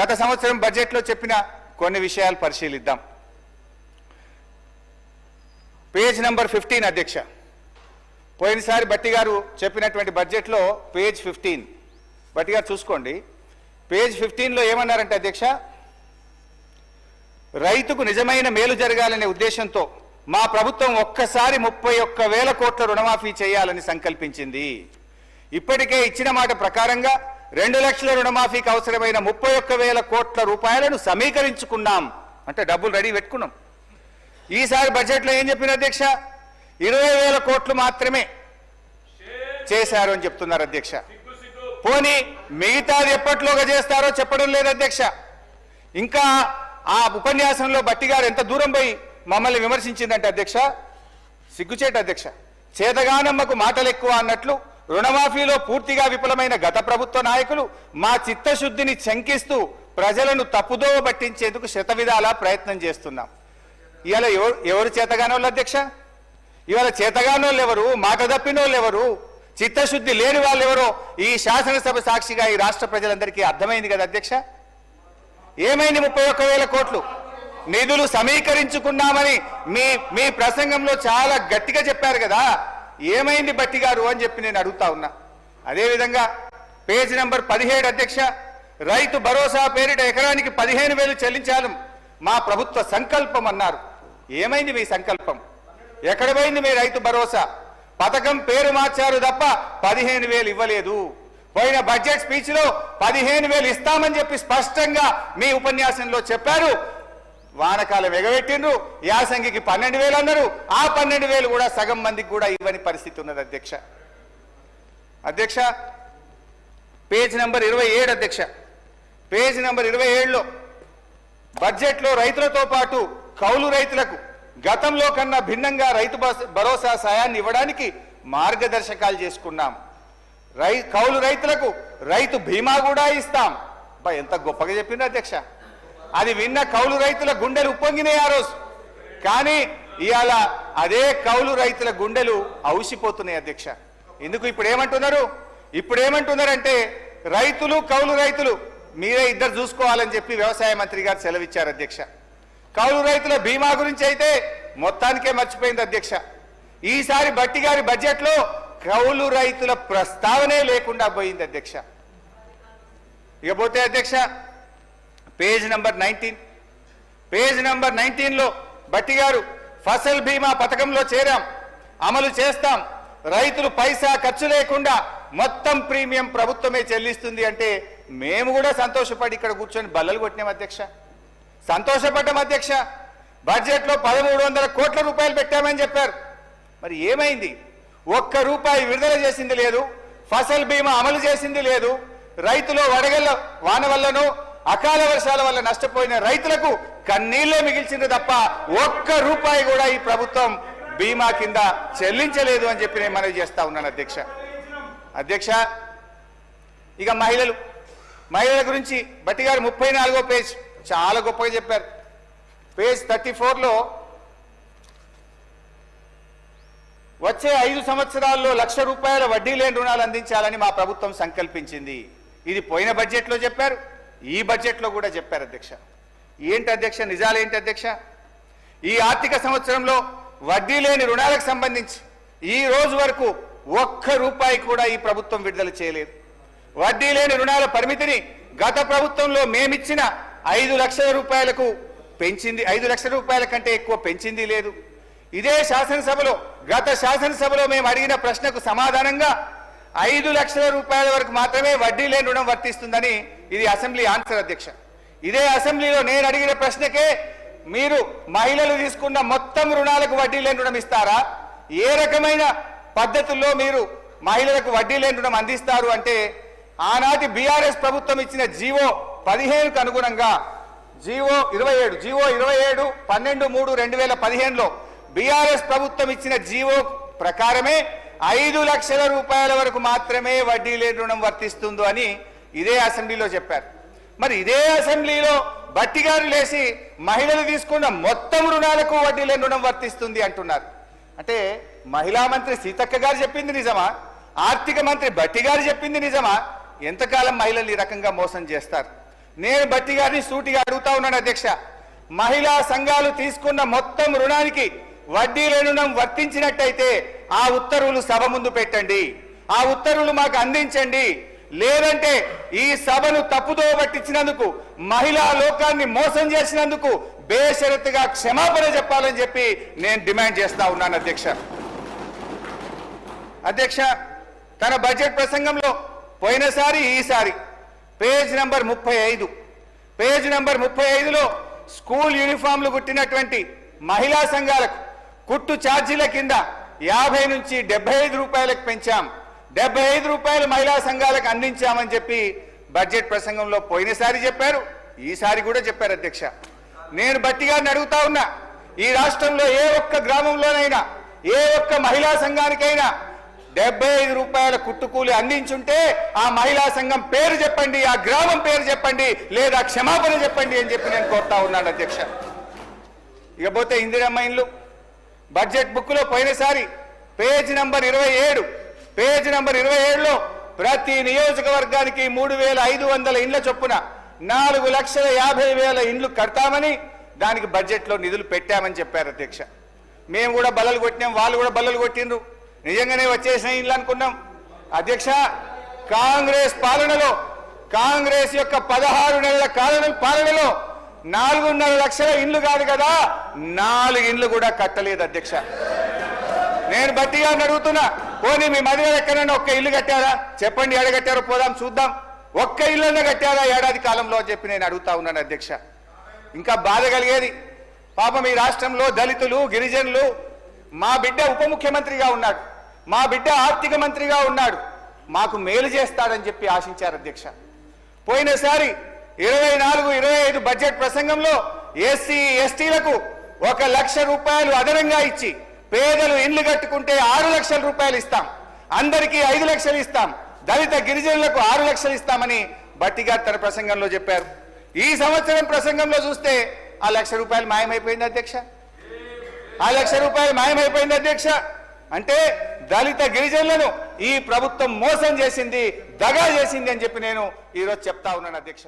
గత సంవత్సరం బడ్జెట్లో చెప్పిన కొన్ని విషయాలు పరిశీలిద్దాం. పేజ్ నంబర్ 15 అధ్యక్ష. పోయినసారి బట్టి గారు చెప్పినటువంటి బడ్జెట్లో పేజ్ 15 బట్టి గారు చూసుకోండి. పేజ్ 15లో ఏమన్నారంటే అధ్యక్ష, రైతుకు నిజమైన మేలు జరగాలనే ఉద్దేశంతో మా ప్రభుత్వం ఒక్కసారి 31,000 కోట్ల రుణమాఫీ చేయాలని సంకల్పించింది. ఇప్పటికే ఇచ్చిన మాట ప్రకారంగా 2 లక్షల రుణమాఫీకి అవసరమైన 31,000 కోట్ల రూపాయలను సమీకరించుకున్నాం. అంటే డబ్బులు రెడీ పెట్టుకున్నాం. ఈసారి బడ్జెట్లో ఏం చెప్పిన అధ్యక్ష, 20,000 కోట్లు మాత్రమే చేశారు అని చెప్తున్నారు అధ్యక్ష. పోనీ మిగతాది ఎప్పట్లోగా చేస్తారో చెప్పడం లేదు అధ్యక్ష. ఇంకా ఆ ఉపన్యాసంలో బట్టి గారు ఎంత దూరం పోయి మమ్మల్ని విమర్శించిందంటే అధ్యక్ష, సిగ్గుచేట అధ్యక్ష. చేతగానమ్మకు మాటలు ఎక్కువ అన్నట్లు రుణమాఫీలో పూర్తిగా విఫలమైన గత ప్రభుత్వ నాయకులు మా చిత్తశుద్ధిని శంకిస్తూ ప్రజలను తప్పుదోవ పట్టించేందుకు శతవిధాలా ప్రయత్నం చేస్తున్నాం. ఇవాళ ఎవరు చేతగానోళ్ళు అధ్యక్ష? ఇవాళ చేతగానోళ్ళు ఎవరు, మాట తప్పినోళ్ళు ఎవరు, చిత్తశుద్ధి లేని వాళ్ళు ఎవరో ఈ శాసనసభ సాక్షిగా ఈ రాష్ట్ర ప్రజలందరికీ అర్థమైంది కదా అధ్యక్ష. ఏమైంది 31,000 కోట్లు నిధులు సమీకరించుకున్నామని మీ ప్రసంగంలో చాలా గట్టిగా చెప్పారు కదా, ఏమైంది బట్టి గారు అని చెప్పి నేను అడుగుతా ఉన్నా. అదేవిధంగా పేజ్ నంబర్ 17 అధ్యక్ష, రైతు భరోసా పేరిట ఎకరానికి 15,000 చెల్లించాలి మా ప్రభుత్వ సంకల్పం అన్నారు. ఏమైంది మీ సంకల్పం? ఎక్కడ పోయింది మీ రైతు భరోసా పథకం? పేరు మార్చారు తప్ప 15,000 ఇవ్వలేదు. పోయిన బడ్జెట్ స్పీచ్ లో 15,000 ఇస్తామని చెప్పి స్పష్టంగా మీ ఉపన్యాసంలో చెప్పారు. వానకాలం ఎగబెట్టిండ్రు, యాసంగికి 12,000 అన్నారు. ఆ 12,000 కూడా సగం మందికి కూడా ఇవ్వని పరిస్థితి ఉన్నది అధ్యక్ష. అధ్యక్ష పేజ్ నంబర్ 27 అధ్యక్ష, పేజ్ నంబర్ 27లో బడ్జెట్లో రైతులతో పాటు కౌలు రైతులకు గతంలో కన్నా భిన్నంగా రైతు భరోసా సాయాన్ని ఇవ్వడానికి మార్గదర్శకాలు చేసుకున్నాం. కౌలు రైతులకు రైతు బీమా కూడా ఇస్తాం. ఎంత గొప్పగా చెప్పింది అధ్యక్ష. అది విన్న కౌలు రైతుల గుండెలు ఉప్పొంగినాయి ఆ రోజు. కానీ ఇవాళ అదే కౌలు రైతుల గుండెలు ఔసిపోతున్నాయి అధ్యక్ష. ఎందుకు ఇప్పుడు ఏమంటున్నారంటే రైతులు కౌలు రైతులు మీరే ఇద్దరు చూసుకోవాలని చెప్పి వ్యవసాయ మంత్రి గారు సెలవిచ్చారు అధ్యక్ష. కౌలు రైతుల బీమా గురించి అయితే మొత్తానికే మర్చిపోయింది అధ్యక్ష. ఈసారి బట్టి గారి బడ్జెట్లో కౌలు రైతుల ప్రస్తావనే లేకుండా పోయింది అధ్యక్ష. ఇకపోతే అధ్యక్ష పేజ్ నంబర్ 19, పేజ్ నంబర్ 19లో బట్టి గారు ఫసల్ బీమా పథకంలో చేరాం, అమలు చేస్తాం, రైతులు పైసా ఖర్చు లేకుండా మొత్తం ప్రీమియం ప్రభుత్వమే చెల్లిస్తుంది అంటే మేము కూడా సంతోషపడి ఇక్కడ కూర్చొని బల్లలు కొట్టినాం అధ్యక్ష. సంతోషపడ్డాం అధ్యక్ష. బడ్జెట్లో 1,300 కోట్ల రూపాయలు పెట్టామని చెప్పారు. మరి ఏమైంది? ₹1 విడుదల చేసింది లేదు, ఫసల్ బీమా అమలు చేసింది లేదు. రైతులు వడగళ్ల వాన వల్లనో అకాల వర్షాల వల్ల నష్టపోయిన రైతులకు కన్నీళ్లే మిగిల్చింది తప్ప ₹1 కూడా ఈ ప్రభుత్వం బీమా కింద చెల్లించలేదు అని చెప్పి నేను మనవి చేస్తా ఉన్నాను అధ్యక్ష. అధ్యక్ష ఇక మహిళల గురించి బట్టి గారు 34వ పేజ్ చాలా గొప్పగా చెప్పారు. పేజ్ 34లో వచ్చే 5 సంవత్సరాల్లో ₹1,00,000 వడ్డీ లేని రుణాలు అందించాలని మా ప్రభుత్వం సంకల్పించింది. ఇది పోయిన బడ్జెట్లో చెప్పారు, ఈ బడ్జెట్లో కూడా చెప్పారు అధ్యక్ష. ఏంటి అధ్యక్ష నిజాలు ఏంటి అధ్యక్ష? ఈ ఆర్థిక సంవత్సరంలో వడ్డీ లేని రుణాలకు సంబంధించి ఈ రోజు వరకు ₹1 కూడా ఈ ప్రభుత్వం విడుదల చేయలేదు. వడ్డీ లేని రుణాల పరిమితిని గత ప్రభుత్వంలో మేమిచ్చిన 5 లక్షల రూపాయలకు పెంచింది, 5 లక్షల రూపాయల కంటే ఎక్కువ పెంచింది లేదు. ఇదే శాసనసభలో గత శాసనసభలో మేము అడిగిన ప్రశ్నకు సమాధానంగా 5 లక్షల రూపాయల వరకు మాత్రమే వడ్డీ లేని రుణం వర్తిస్తుందని ఇది అసెంబ్లీ ఆన్సర్ అధ్యక్ష. ఇదే అసెంబ్లీలో నేను అడిగిన ప్రశ్నకే మీరు మహిళలు తీసుకున్న మొత్తం రుణాలకు వడ్డీ లేని రుణం ఇస్తారా, ఏ రకమైన పద్ధతుల్లో మీరు మహిళలకు వడ్డీ లేని రుణం అందిస్తారు అంటే ఆనాటి బీఆర్ఎస్ ప్రభుత్వం ఇచ్చిన జీవో 15కు అనుగుణంగా జీవో 27 12/3/2015లో బీఆర్ఎస్ ప్రభుత్వం ఇచ్చిన జీవో ప్రకారమే 5 లక్షల రూపాయల వరకు మాత్రమే వడ్డీ లేని రుణం వర్తిస్తుందో అని ఇదే అసెంబ్లీలో చెప్పారు. మరి ఇదే అసెంబ్లీలో బట్టి గారు లేచి మహిళలు తీసుకున్న మొత్తం రుణాలకు వడ్డీ లేని రుణం వర్తిస్తుంది అంటున్నారు. అంటే మహిళా మంత్రి సీతక్క గారు చెప్పింది నిజమా, ఆర్థిక మంత్రి బట్టి గారు చెప్పింది నిజమా? ఎంతకాలం మహిళలు ఈ రకంగా మోసం చేస్తారు? నేను బట్టి గారిని సూటిగా అడుగుతా ఉన్నాను అధ్యక్ష, మహిళా సంఘాలు తీసుకున్న మొత్తం రుణానికి వడ్డీ లేని రుణం వర్తించినట్టయితే ఆ ఉత్తర్వులు సభ ముందు పెట్టండి, ఆ ఉత్తర్వులు మాకు అందించండి. లేదంటే ఈ సభను తప్పుదో పట్టించినందుకు, మహిళా లోకాన్ని మోసం చేసినందుకు బేషరతుగా క్షమాపణ చెప్పాలని చెప్పి నేను డిమాండ్ చేస్తా ఉన్నాను అధ్యక్ష. అధ్యక్ష, తన బడ్జెట్ ప్రసంగంలో పోయినసారి ఈసారి పేజ్ నంబర్ 35లో స్కూల్ యూనిఫామ్లు కుట్టినటువంటి మహిళా సంఘాలకు కుట్టు ఛార్జీల కింద 50 నుంచి 75 రూపాయలకు పెంచాం, 75 రూపాయలు మహిళా సంఘాలకు అందించామని చెప్పి బడ్జెట్ ప్రసంగంలో పోయినసారి చెప్పారు, ఈసారి కూడా చెప్పారు అధ్యక్ష. నేను బట్టిగా అడుగుతా ఉన్నా, ఈ రాష్ట్రంలో ఏ ఒక్క గ్రామంలోనైనా ఏ ఒక్క మహిళా సంఘానికైనా 75 రూపాయల కుట్టుకూలి అందించుంటే ఆ మహిళా సంఘం పేరు చెప్పండి, ఆ గ్రామం పేరు చెప్పండి, లేదా క్షమాపణ చెప్పండి అని చెప్పి నేను కోరుతా ఉన్నాను అధ్యక్ష. ఇకపోతే ఇందిరమ్మ ఇండ్లు బడ్జెట్ బుక్లో పోయినసారి పేజ్ నంబర్ 27లో ప్రతి నియోజకవర్గానికి 3,500 ఇండ్ల చొప్పున 4,50,000 ఇండ్లు కడతామని దానికి బడ్జెట్లో నిధులు పెట్టామని చెప్పారు అధ్యక్ష. మేము కూడా బల్లలు కొట్టినాం, వాళ్ళు కూడా బల్లలు కొట్టిండ్రు, నిజంగానే వచ్చేసిన ఇండ్లు అనుకున్నాం అధ్యక్ష. కాంగ్రెస్ పాలనలో, కాంగ్రెస్ యొక్క 16 నెలల పాలనలో 4.5 లక్షల ఇండ్లు కాదు కదా, 4 ఇండ్లు కూడా కట్టలేదు అధ్యక్ష. నేను బట్టిగా అడుగుతున్నా, పోనీ మీ మధ్యలో ఎక్కడైనా ఒక్క ఇల్లు కట్టారా చెప్పండి, ఎడగట్టారో పోదాం చూద్దాం. ఒక్క ఇల్లున్నా కట్టారా ఏడాది కాలంలో అని చెప్పి నేను అడుగుతా ఉన్నాను అధ్యక్ష. ఇంకా బాధ కలిగేది, పాపం ఈ రాష్ట్రంలో దళితులు, గిరిజనులు, మా బిడ్డ ఉప ముఖ్యమంత్రిగా ఉన్నాడు, మా బిడ్డ ఆర్థిక మంత్రిగా ఉన్నాడు, మాకు మేలు చేస్తాడని చెప్పి ఆశించారు అధ్యక్ష. పోయినసారి 24-25 బడ్జెట్ ప్రసంగంలో ఎస్సీ ఎస్టీలకు 1 లక్ష రూపాయలు అదనంగా ఇచ్చి పేదలు ఇండ్లు కట్టుకుంటే 6 లక్షల రూపాయలు ఇస్తాం, అందరికీ 5 లక్షలు ఇస్తాం, దళిత గిరిజనులకు 6 లక్షలు ఇస్తామని బట్టి గారు తన ప్రసంగంలో చెప్పారు. ఈ సంవత్సరం ప్రసంగంలో చూస్తే ఆ 1 లక్ష రూపాయలు మాయమైపోయింది అధ్యక్ష, ఆ 1 లక్ష రూపాయలు మాయమైపోయింది అధ్యక్ష. అంటే దళిత గిరిజనులను ఈ ప్రభుత్వం మోసం చేసింది, దగా చేసింది అని చెప్పి నేను ఈరోజు చెప్తా ఉన్నాను అధ్యక్ష.